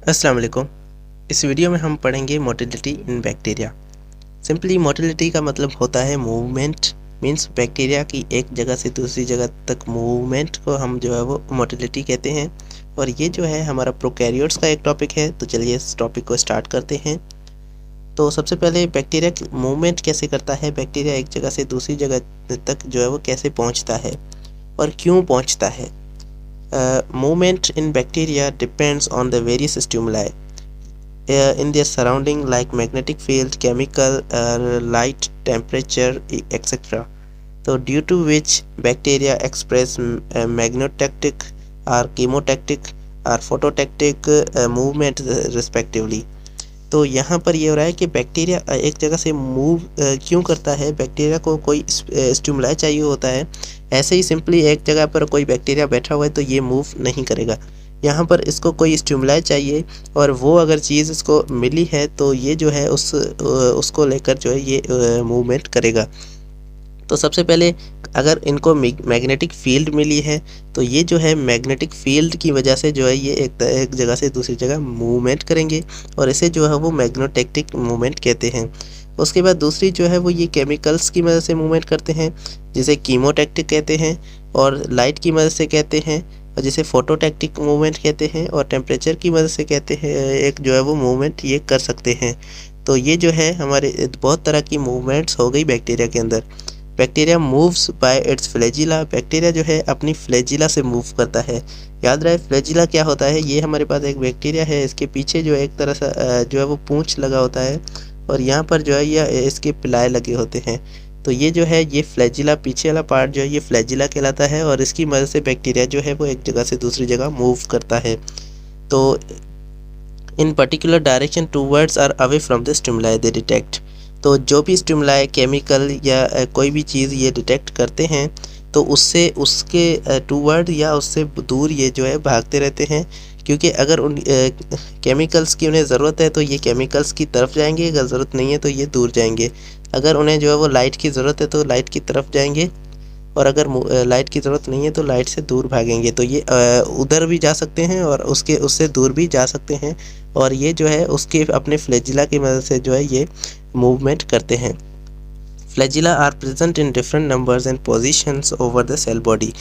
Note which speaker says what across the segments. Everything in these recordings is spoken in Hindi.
Speaker 1: अस्सलाम वालेकुम। इस वीडियो में हम पढ़ेंगे मोटिलिटी इन बैक्टीरिया। सिंपली मोटिलिटी का मतलब होता है मूवमेंट, मींस बैक्टीरिया की एक जगह से दूसरी जगह तक मूवमेंट को हम जो है वो मोटिलिटी कहते हैं। और ये जो है हमारा प्रोकैरियोट्स का एक टॉपिक है। तो चलिए इस टॉपिक को स्टार्ट करते हैं। तो सबसे पहले बैक्टीरिया मूवमेंट कैसे करता है, बैक्टीरिया एक जगह से दूसरी जगह तक जो है वो कैसे पहुँचता है और क्यों पहुँचता है। Movement in bacteria depends on the various stimuli in their surrounding like magnetic field, chemical, light, temperature, etc. So due to which bacteria express magnetotactic or chemotactic or phototactic movement respectively. तो यहाँ पर ये हो रहा है कि बैक्टीरिया एक जगह से मूव क्यों करता है। बैक्टीरिया को कोई स्टिमुलाई चाहिए होता है। ऐसे ही सिंपली एक जगह पर कोई बैक्टीरिया बैठा हुआ है तो ये मूव नहीं करेगा। यहाँ पर इसको कोई स्टिमुलाई चाहिए और वो अगर चीज़ इसको मिली है तो ये जो है उसको लेकर जो है ये मूवमेंट करेगा। तो सबसे पहले अगर इनको मैग्नेटिक फील्ड मिली है तो ये जो है मैग्नेटिक फील्ड की वजह से जो है ये एक जगह से दूसरी जगह मूवमेंट करेंगे और इसे जो है वो मैग्नेटोटैक्टिक मूवमेंट कहते हैं। उसके बाद दूसरी जो है वो ये केमिकल्स की मदद से मूवमेंट करते हैं जिसे कीमोटैक्टिक कहते हैं, और लाइट की मदद से कहते हैं और जिसे फोटोटैक्टिक मूवमेंट कहते हैं, और टेम्परेचर की मदद से कहते हैं एक जो है वो मूवमेंट ये कर सकते हैं। तो ये जो है हमारे बहुत तरह की मूवमेंट्स हो गई बैक्टीरिया के अंदर। Bacteria moves bye it's flagella. Bacteria जो है अपनी फ्लैजिला से मूव करता है। याद रहे फ्लैजिला क्या होता है। ये हमारे पास एक बैक्टीरिया है, इसके पीछे जो है एक तरह सा जो है वो पूंछ लगा होता है और यहाँ पर जो है ये इसके पिलाए लगे होते हैं। तो ये जो है ये फ्लैजिला, पीछे वाला पार्ट जो है ये फ्लैजिला कहलाता है और इसकी मदद से बैक्टीरिया जो है वो एक जगह से दूसरी जगह मूव करता है। तो इन particular direction towards our away from the stimuli they detect. तो जो भी स्टिमुलाई केमिकल या कोई भी चीज़ ये डिटेक्ट करते हैं तो उससे उसके टूवर्ड या उससे दूर ये जो है भागते रहते हैं, क्योंकि अगर उन केमिकल्स की उन्हें ज़रूरत है तो ये केमिकल्स की तरफ जाएंगे, अगर ज़रूरत नहीं है तो ये दूर जाएंगे। अगर उन्हें जो है वो लाइट की ज़रूरत है तो लाइट की तरफ जाएंगे, और अगर लाइट की ज़रूरत नहीं है तो लाइट से दूर भागेंगे। तो ये उधर भी जा सकते हैं और उससे दूर भी जा सकते हैं, और ये जो है उसके अपने फ्लैजिला की मदद से जो है ये मूवमेंट करते हैं। Flagella are present in different numbers and positions over the cell body.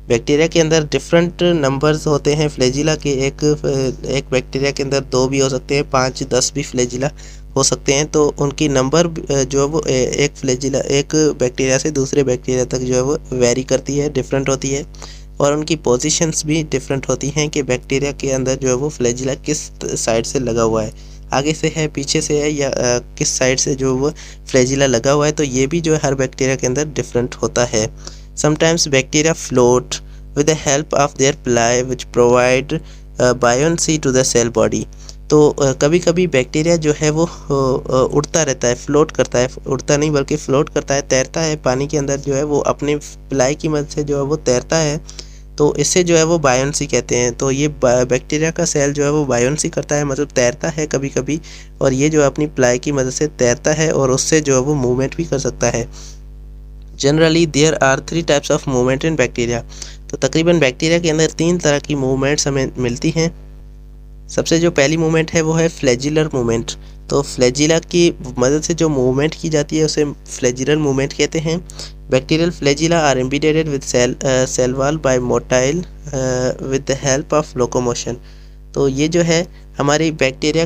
Speaker 1: Bacteria के अंदर डिफरेंट नंबर्स होते हैं फ्लैजिला के। एक बैक्टीरिया के अंदर 2 भी हो सकते हैं, 5, 10 भी फ्लैजिला हो सकते हैं। तो उनकी नंबर जो है वो एक बैक्टीरिया से दूसरे बैक्टीरिया तक जो है वो वेरी करती है, डिफरेंट होती है, और उनकी पोजीशंस भी डिफरेंट होती हैं कि बैक्टीरिया के अंदर जो है वो फ्लैजिला किस साइड से लगा हुआ है, आगे से है, पीछे से है, या किस साइड से जो वो फ्लैजिला लगा हुआ है। तो ये भी जो है हर बैक्टीरिया के अंदर डिफरेंट होता है। Sometimes bacteria float with the help of their pili which provide buoyancy to the cell body. तो कभी कभी बैक्टीरिया जो है वो उड़ता रहता है, फ्लोट करता है, उड़ता नहीं बल्कि फ्लोट करता है, तैरता है पानी के अंदर, जो है वो अपने प्लाई की मदद से जो है वो तैरता है। तो इससे जो है वो बायोन्सी कहते हैं। तो ये बैक्टीरिया का सेल जो है वो बायोन्सी करता है, मतलब तैरता है कभी कभी, और ये जो अपनी प्लाई की मदद से तैरता है और उससे जो है वो मूवमेंट भी कर सकता है। Generally there are 3 types of movement in bacteria. तो तकरीबन बैक्टीरिया के अंदर 3 तरह की मूवमेंट्स हमें मिलती हैं। सबसे जो पहली मूवमेंट है वो है फ्लैजिलर मूवमेंट। तो फ्लैजिला की मदद से जो मूवमेंट की जाती है उसे फ्लैजिलर मूवमेंट कहते हैं। Bacterial flagella are embedded with cell wall by motile with the help of locomotion. तो ये जो है हमारी बैक्टीरिया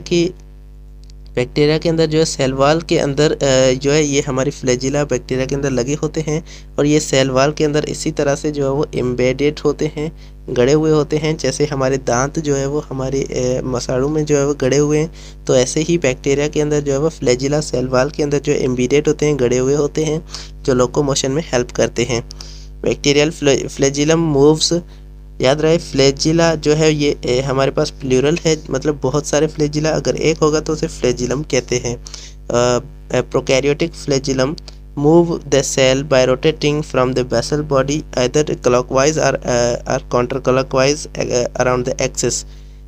Speaker 1: के अंदर जो है सेल वॉल के अंदर जो है ये हमारी फ्लैजिला बैक्टीरिया के अंदर लगे होते हैं, और ये सेल वॉल के अंदर इसी तरह से जो है वो एम्बेडेड होते हैं, गड़े हुए होते हैं। जैसे हमारे दांत जो है वो हमारे मसाड़ों में जो है वो गड़े हुए हैं, तो ऐसे ही बैक्टीरिया के अंदर जो है वो फ्लैजिला सेल वॉल के अंदर जो एम्बेडेड होते हैं, गड़े हुए होते हैं, जो लोकोमोशन में हेल्प करते हैं। Bacterial flagellum moves. याद रहे फ्लैजिला जो है ये हमारे पास प्लूरल है, मतलब बहुत सारे फ्लैजिला, अगर एक होगा तो उसे फ्लैजिलम कहते हैं। Prokaryotic flagellum move the cell by rotating from the basal body either clockwise or counter clockwise around the axis.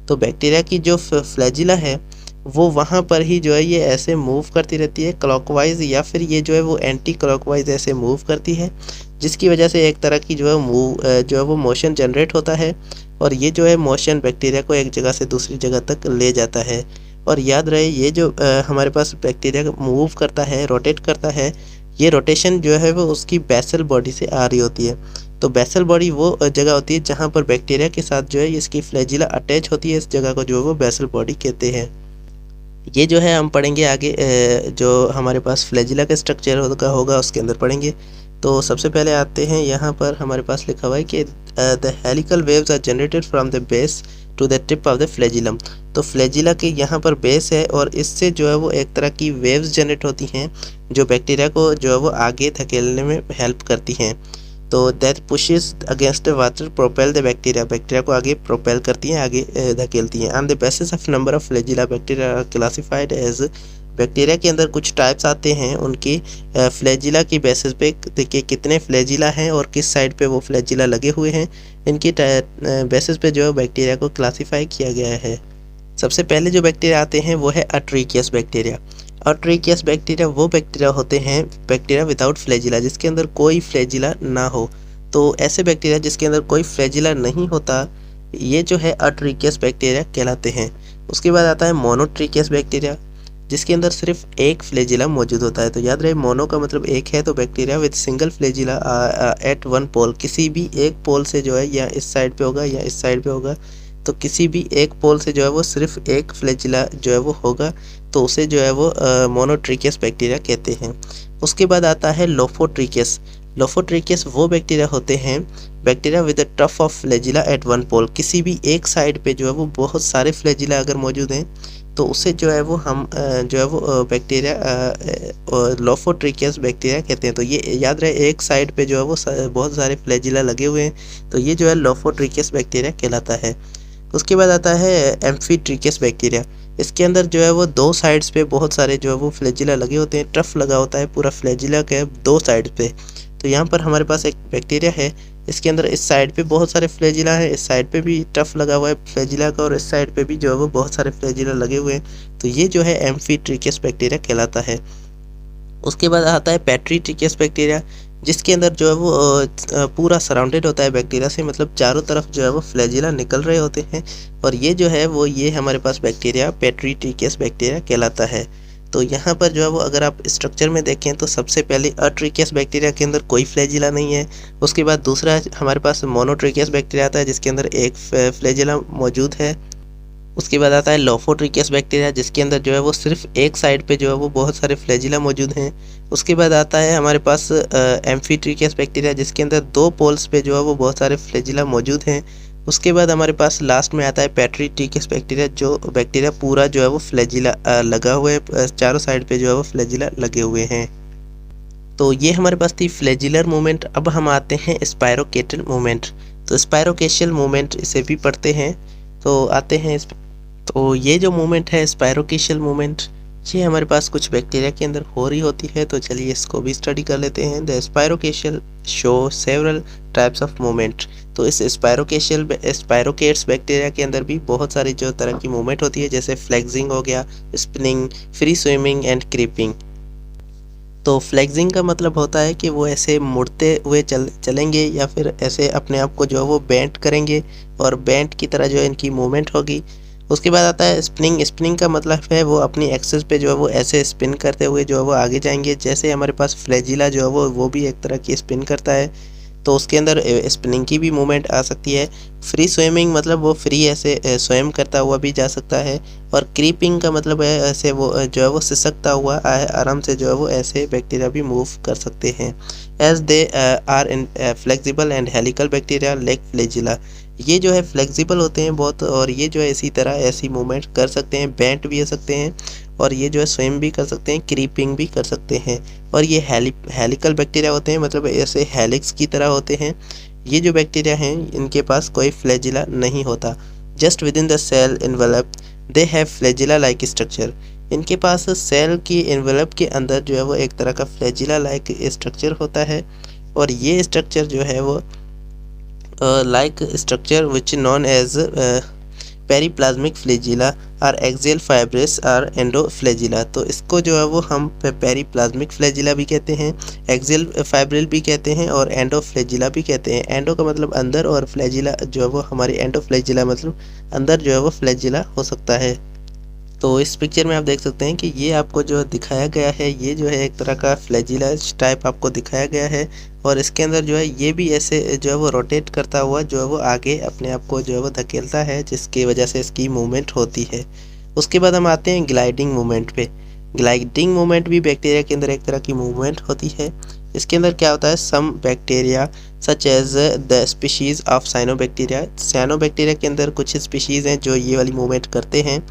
Speaker 1: तो बैक्टीरिया की जो फ्लैजिला है वो वहाँ पर ही जो है ये ऐसे मूव करती रहती है क्लॉकवाइज, या फिर ये जो है वो एंटी क्लॉकवाइज ऐसे मूव करती है, जिसकी वजह से एक तरह की जो है वो मोशन जनरेट होता है। और ये जो है मोशन बैक्टीरिया को एक जगह से दूसरी जगह तक ले जाता है। और याद रहे ये जो हमारे पास बैक्टीरिया मूव करता है, रोटेट करता है, ये रोटेशन जो है वो उसकी बेसल बॉडी से आ रही होती है। तो बेसल बॉडी वो जगह होती है जहाँ पर बैक्टीरिया के साथ जो है इसकी फ्लैजिला अटैच होती है, इस जगह को जो है वो बेसल बॉडी कहते हैं। ये जो है हम पढ़ेंगे आगे, जो हमारे पास फ्लैजिला का स्ट्रक्चर होगा उसके अंदर पढ़ेंगे। तो सबसे पहले आते हैं, यहाँ पर हमारे पास लिखा हुआ है कि the helical waves are generated from the base to the tip of the flagellum. तो फ्लैजिला के यहाँ पर बेस है और इससे जो है वो एक तरह की वेव्स जनरेट होती हैं जो बैक्टीरिया को जो है वो आगे धकेलने में हेल्प करती हैं। तो that pushes against the water propel the bacteria को आगे प्रोपेल करती हैं, आगे धकेलती हैं। On the basis of number of flagella bacteria are classified as. Bacteria के अंदर कुछ टाइप्स आते हैं, उनकी फ्लैजिला की बेसिस पे देखिए कितने फ्लैजिला हैं और किस साइड पे वो फ्लैजिला लगे हुए हैं, इनकी बेसिस पे जो है बैक्टीरिया को क्लासिफाई किया गया है। सबसे पहले जो बैक्टीरिया आते हैं वो है अट्रिकियस बैक्टीरिया। अट्रिकियस बैक्टीरिया वो बैक्टीरिया होते हैं, बैक्टीरिया विदाउट फ्लैजिला, जिसके अंदर कोई फ्लैजिला ना हो। तो ऐसे बैक्टीरिया जिसके अंदर कोई फ्लैजिला नहीं होता, ये जो है अट्रिकियस बैक्टीरिया कहलाते हैं। उसके बाद आता है मोनोट्रिकियस बैक्टीरिया, जिसके अंदर सिर्फ एक फ्लैजिला मौजूद होता है। तो याद रहे मोनो का मतलब एक है, तो bacteria with single flagella at one pole, किसी भी एक पोल से जो है या इस साइड पे होगा या इस साइड पे होगा, तो किसी भी एक पोल से जो है वो सिर्फ एक फ्लैजिला जो है वो होगा, तो उसे जो है वो मोनोट्रिकियस बैक्टीरिया कहते हैं। उसके बाद आता है लोफोट्रिकियस। लोफोट्रिकियस वो बैक्टीरिया होते हैं, bacteria with a tuft of flagella at one pole, किसी भी एक साइड पे जो है वो बहुत सारे फ्लैजिला अगर मौजूद हैं तो उसे जो है वो हम जो है वो बैक्टीरिया लोफोट्रिकियस बैक्टीरिया कहते हैं। तो ये याद रहे एक साइड पे जो है वो बहुत सारे फ्लैजिला लगे हुए हैं, तो ये जो है लोफोट्रिकियस बैक्टीरिया कहलाता है। उसके बाद आता है एम्फीट्रिकियस बैक्टीरिया। इसके अंदर जो है वो दो साइड्स पे बहुत सारे जो है वो फ्लैजिला लगे होते हैं, ट्रफ लगा होता है पूरा फ्लैजिला के दो साइड पे। तो यहाँ पर हमारे पास एक बैक्टीरिया है, इसके अंदर इस साइड पे बहुत सारे फ्लैजिला है, इस साइड पे भी टफ लगा हुआ है फ्लैजिला का, और इस साइड पे भी जो है वो बहुत सारे फ्लैजिला लगे हुए हैं। तो ये जो है एम्फीट्रिकियस बैक्टीरिया कहलाता है। उसके बाद आता है पैट्रीट्रिकियस बैक्टीरिया, जिसके अंदर जो है वो पूरा सराउंडेड होता है बैक्टीरिया से, मतलब चारों तरफ जो है वो फ्लैजिला निकल रहे होते हैं, और ये जो है वो ये हमारे पास बैक्टीरिया पैट्रीट्रिकियस बैक्टीरिया कहलाता है। तो यहाँ पर जो है वो अगर आप स्ट्रक्चर में देखें तो सबसे पहले अट्रिकियस बैक्टीरिया के अंदर कोई फ्लैजिला नहीं है। उसके बाद दूसरा हमारे पास मोनोट्रिकियस बैक्टीरिया आता है, जिसके अंदर एक फ्लैजिला मौजूद है। उसके बाद आता है लोफोट्रिकियस बैक्टीरिया, जिसके अंदर जो है वो सिर्फ एक साइड पे जो है वो बहुत सारे फ्लैजिला मौजूद हैं। उसके बाद आता है हमारे पास एम्फीट्रिकियस बैक्टीरिया, जिसके अंदर दो पोल्स पे जो है वो बहुत सारे फ्लैजिला मौजूद हैं। उसके बाद हमारे पास लास्ट में आता है पैट्रीट्रिकियस बैक्टीरिया, जो बैक्टीरिया पूरा जो है वो फ्लैजिला लगा हुआ है, चारों साइड पे जो है वो फ्लैजिला लगे हुए हैं। तो ये हमारे पास थी फ्लैजिलर मूवमेंट। अब हम आते हैं स्पायरोकेटल मूवमेंट। तो स्पायरोकेशियल मूवमेंट इसे भी पढ़ते हैं। तो आते हैं तो ये जो मूवमेंट है स्पायरोकेशियल मूवमेंट, ये हमारे पास कुछ बैक्टीरिया के अंदर हो रही होती है। तो चलिए इसको भी स्टडी कर लेते हैं। The spirochaetal show several types of movement. तो इस स्पायरोकेट्स बैक्टीरिया के अंदर भी बहुत सारी जो तरह की मूवमेंट होती है, जैसे फ्लेक्सिंग हो गया, spinning, free swimming and creeping. तो फ्लेक्सिंग का मतलब होता है कि वो ऐसे मुड़ते हुए चलेंगे या फिर ऐसे अपने आप को जो है वो बेंट करेंगे, और बेंट की तरह जो है इनकी मूवमेंट होगी। उसके बाद आता है स्पिनिंग। स्पिनिंग का मतलब है वो अपनी एक्सिस पे जो है वो ऐसे स्पिन करते हुए जो है वो आगे जाएंगे, जैसे हमारे पास फ्लैजिला जो है वो भी एक तरह की स्पिन करता है, तो उसके अंदर स्पिनिंग की भी मूवमेंट आ सकती है। फ्री स्विमिंग मतलब वो फ्री ऐसे स्वयं करता हुआ भी जा सकता है, और क्रीपिंग का मतलब है ऐसे वो जो है वो सिसकता हुआ आराम से जो है वो ऐसे बैक्टीरिया भी मूव कर सकते हैं। As they are in flexible and helical bacteria like flagella. ये जो है फ्लेक्सिबल होते हैं बहुत, और ये जो है इसी तरह ऐसी मूवमेंट कर सकते हैं, बेंट भी हो सकते हैं, और ये जो है स्विम भी कर सकते हैं, क्रीपिंग भी कर सकते हैं। और ये हेलिकल बैक्टीरिया होते हैं, मतलब ऐसे हेलिक्स की तरह होते हैं। ये जो बैक्टीरिया हैं इनके पास कोई फ्लैजिला नहीं होता। Just within the cell envelope they have flagella like structure. इनके पास सेल की एनवेलप के अंदर जो है वो एक तरह का फ्लैजिला लाइक स्ट्रक्चर होता है, और ये स्ट्रक्चर जो है वो like structure which known as periplasmic flagella और एक्सियल फाइब्रिस और एंडोफ्लैजिला। तो इसको जो है वो हम पेरीप्लाज्मिक फ्लैजिला भी कहते हैं, एक्सियल फाइब्रिल भी कहते हैं और एंडोफ्लैजिला भी कहते हैं। एंडो का मतलब अंदर और फ्लैजिला जो है वो हमारी एंडोफ्लैजिला मतलब अंदर जो है वो फ्लैजिला हो सकता है। तो इस पिक्चर में आप देख सकते हैं कि ये आपको जो दिखाया गया है ये जो है एक तरह का फ्लैजिला टाइप आपको दिखाया गया है और इसके अंदर जो है ये भी ऐसे जो है वो रोटेट करता हुआ जो है वो आगे अपने आप को जो है वो धकेलता है, जिसकी वजह से इसकी मूवमेंट होती है। उसके बाद हम आते हैं ग्लाइडिंग मूवमेंट पे। ग्लाइडिंग मूवमेंट भी बैक्टीरिया के अंदर एक तरह की मूवमेंट होती है। इसके अंदर क्या होता है, some bacteria such as the species of cyanobacteria. Cyanobacteria के अंदर कुछ स्पीशीज़ हैं जो ये वाली मूवमेंट करते हैं।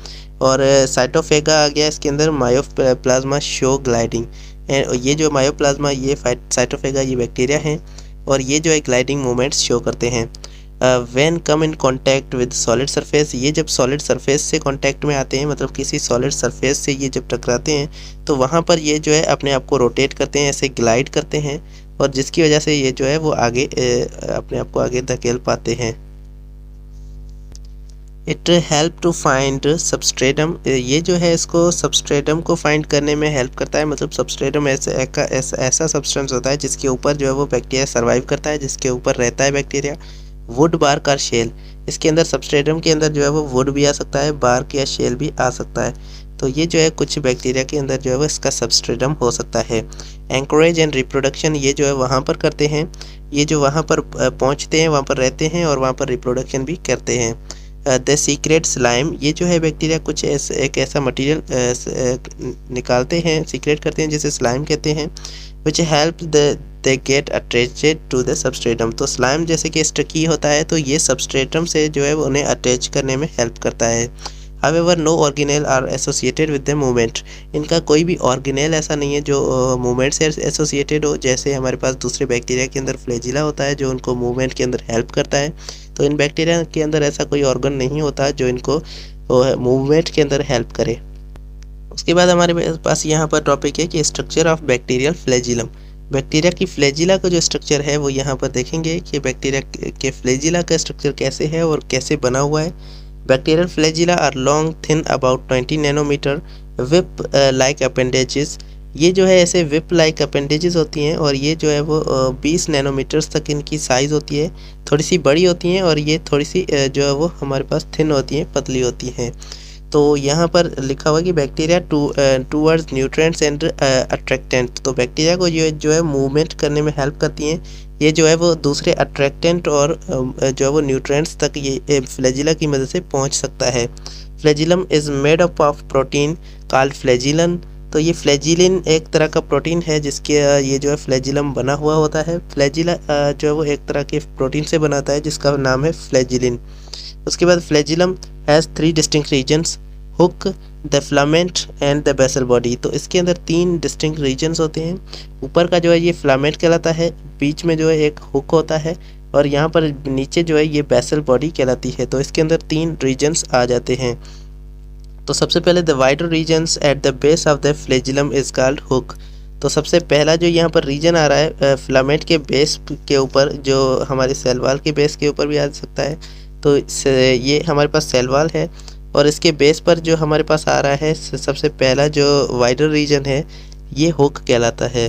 Speaker 1: और साइटोफेगा आ गया इसके अंदर, मायोप्लाज्मा शो ग्लाइडिंग। ये जो मायोप्लाज्मा ये साइटोफेगा ये बैक्टीरिया हैं और ये जो है ग्लाइडिंग मूवमेंट्स शो करते हैं। When come in contact with solid surface, ये जब सॉलिड सरफेस से कांटेक्ट में आते हैं, मतलब किसी सॉलिड सरफेस से ये जब टकराते हैं तो वहाँ पर ये जो है अपने आप को रोटेट करते हैं, ऐसे ग्लाइड करते हैं और जिसकी वजह से ये जो है वो आगे अपने आप को आगे धकेल पाते हैं। It help to find substratum, ये जो है इसको सबस्ट्रेटम को फाइंड करने में हेल्प करता है। मतलब सबस्ट्रेटम ऐसा सब्सटेंस होता है जिसके ऊपर जो है वो बैक्टीरिया सर्वाइव करता है, जिसके ऊपर रहता है बैक्टीरिया। वुड, बार्क और शेल, इसके अंदर सबस्ट्रेटम के अंदर जो है वो वुड भी आ सकता है, बार्क या शेल भी आ सकता है। तो ये जो है कुछ बैक्टीरिया के अंदर जो है वो इसका सबस्ट्रेटम हो सकता है। एंकरेज एंड रिप्रोडक्शन, ये जो है वहाँ पर करते हैं, ये जो वहाँ पर पहुँचते हैं वहाँ पर रहते हैं और वहाँ पर रिप्रोडक्शन भी करते हैं। द सीक्रेट स्लाइम, ये जो है बैक्टीरिया कुछ एक ऐसा मटेरियल निकालते हैं, सीक्रेट करते हैं जिसे स्लाइम कहते हैं। Which help they get attached to the substratum, तो स्लाइम जैसे कि स्टकी होता है तो ये सबस्ट्रेटम से जो है उन्हें अटैच करने में हेल्प करता है। However no organelle are associated with the movement, इनका कोई भी ऑर्गेनेल ऐसा नहीं है जो मूवमेंट से एसोसिएटेड हो। जैसे हमारे पास दूसरे बैक्टीरिया के अंदर फ्लैजिला होता है जो उनको मूवमेंट के अंदर हेल्प करता है, तो इन बैक्टीरिया के अंदर ऐसा कोई ऑर्गन नहीं होता जो इनको मूवमेंट के अंदर हेल्प करे। उसके बाद हमारे पास यहाँ पर टॉपिक है कि structure of bacterial flagellum. Bacteria की फ्लैजिला का जो स्ट्रक्चर है वो यहाँ पर देखेंगे कि बैक्टीरिया के फ्लैजिला का स्ट्रक्चर कैसे है और कैसे बना हुआ है। Bacterial flagella are long thin about 20 nanometer whip like appendages, ये जो है ऐसे विप लाइक अपेंडेजेस होती हैं और ये जो है वो 20 नैनोमीटर्स तक इनकी साइज़ होती है, थोड़ी सी बड़ी होती हैं और ये थोड़ी सी जो है वो हमारे पास थिन होती हैं, पतली होती हैं। तो यहाँ पर लिखा हुआ कि bacteria towards nutrients and attractant, तो बैक्टीरिया को जो है मूवमेंट करने में हेल्प करती हैं। ये जो है वो दूसरे अट्रैक्टेंट और जो है वो न्यूट्रिएंट्स तक ये फ्लैजिला की मदद से पहुँच सकता है। Flagellum is made up of protein called flagellin, तो ये फ्लैजिलिन एक तरह का प्रोटीन है जिसके ये जो है फ्लैजिलम बना हुआ होता है। फ्लैजिला जो है वो एक तरह के प्रोटीन से बनाता है जिसका नाम है फ्लैजिलिन। उसके बाद flagellum has 3 distinct regions, hook, the filament and the basal body, तो इसके अंदर 3 डिस्टिंक्ट रीजन्स होते हैं। ऊपर का जो है ये फिलामेंट कहलाता है, बीच में जो है एक हुक होता है और यहाँ पर नीचे जो है ये बेसल बॉडी कहलाती है। तो इसके अंदर 3 रीजन्स आ जाते हैं। तो सबसे पहले the wider regions at the base of the flagellum is called hook, तो सबसे पहला जो यहाँ पर रीजन आ रहा है फिलामेंट के बेस के ऊपर, जो हमारे सेल वाल के बेस के ऊपर भी आ सकता है, तो ये हमारे पास सेल वाल है और इसके बेस पर जो हमारे पास आ रहा है सबसे पहला जो वाइडर रीजन है ये हुक कहलाता है।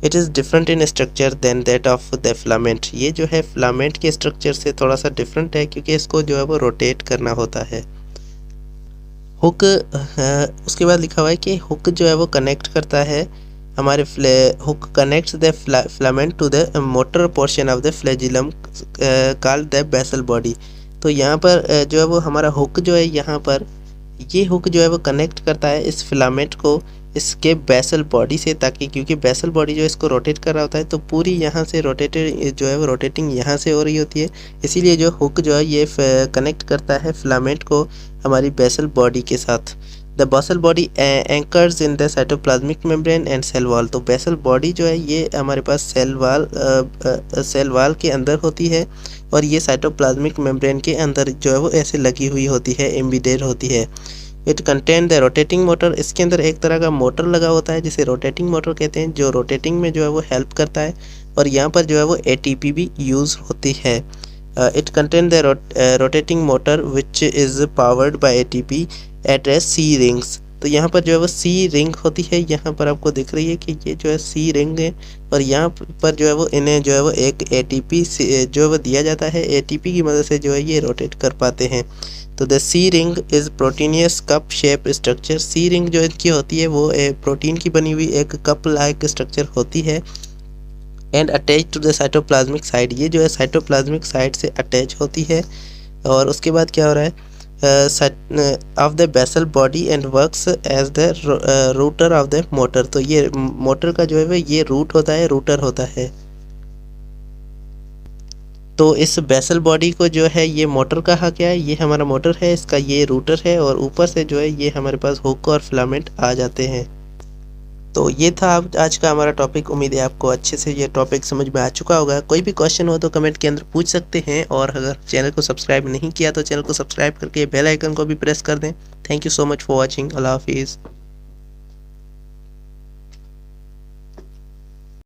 Speaker 1: It is different in structure than that of the filament, ये जो है फिलामेंट के स्ट्रक्चर से थोड़ा सा डिफरेंट है क्योंकि इसको जो है वो रोटेट करना होता है। हुक उसके बाद लिखा हुआ है कि हुक जो है वो कनेक्ट करता है हमारे hook connects the filament to the motor portion of the flagellum called the basal body, तो यहाँ पर जो है वो हमारा हुक जो है यहाँ पर ये हुक जो है वो कनेक्ट करता है इस फिलामेंट को इसके बेसल बॉडी से, ताकि क्योंकि बेसल बॉडी जो इसको रोटेट कर रहा होता है तो पूरी यहाँ से रोटेटेड जो है वो रोटेटिंग यहाँ से हो रही होती है, इसीलिए जो हुक जो है ये कनेक्ट करता है फिलामेंट को हमारी बेसल बॉडी के साथ। The basal body anchors in the cytoplasmic membrane and cell wall, तो बेसल बॉडी जो है ये हमारे पास सेल वाल के अंदर होती है और ये साइटोप्लाज्मिक मेम्ब्रेन के अंदर जो है वो ऐसे लगी हुई होती है, एम्बेडेड होती है। It contain the rotating motor, इसके अंदर एक तरह का मोटर लगा होता है जिसे रोटेटिंग मोटर कहते हैं, जो रोटेटिंग में जो है वो हेल्प करता है और यहाँ पर जो है वो ATP भी यूज़ होती है। It contain the rotating motor which is powered by ATP at a C rings. तो यहाँ पर जो है वो सी रिंग होती है, यहाँ पर आपको दिख रही है कि ये जो है सी रिंग है, और यहाँ पर जो है वो इन्हें जो है वो एक एटीपी जो है वो दिया जाता है, एटीपी की मदद से जो है ये रोटेट कर पाते हैं। तो the C ring is proteinaceous cup shape structure. C ring जो इनकी होती है वो प्रोटीन की बनी हुई एक कप लाइक स्ट्रक्चर होती है। And attach to the cytoplasmic side, ये जो है साइटोप्लाज्मिक साइड से अटैच होती है। और उसके बाद क्या हो रहा है, of the basal body and works as the rotor of the motor. तो ये मोटर का जो है ये रूट होता है, रूटर होता है। तो इस बेसल बॉडी को जो है ये मोटर कहा गया है, ये हमारा मोटर है, इसका ये रूटर है, और ऊपर से जो है ये हमारे पास हुक और फिलामेंट आ जाते हैं। तो ये था आज का हमारा टॉपिक। उम्मीद है आपको अच्छे से ये टॉपिक समझ में आ चुका होगा। कोई भी क्वेश्चन हो तो कमेंट के अंदर पूछ सकते हैं, और अगर चैनल को सब्सक्राइब नहीं किया तो चैनल को सब्सक्राइब करके बेल आइकन को भी प्रेस कर दें। Thank you so much for watching. अल्लाह हाफिज़।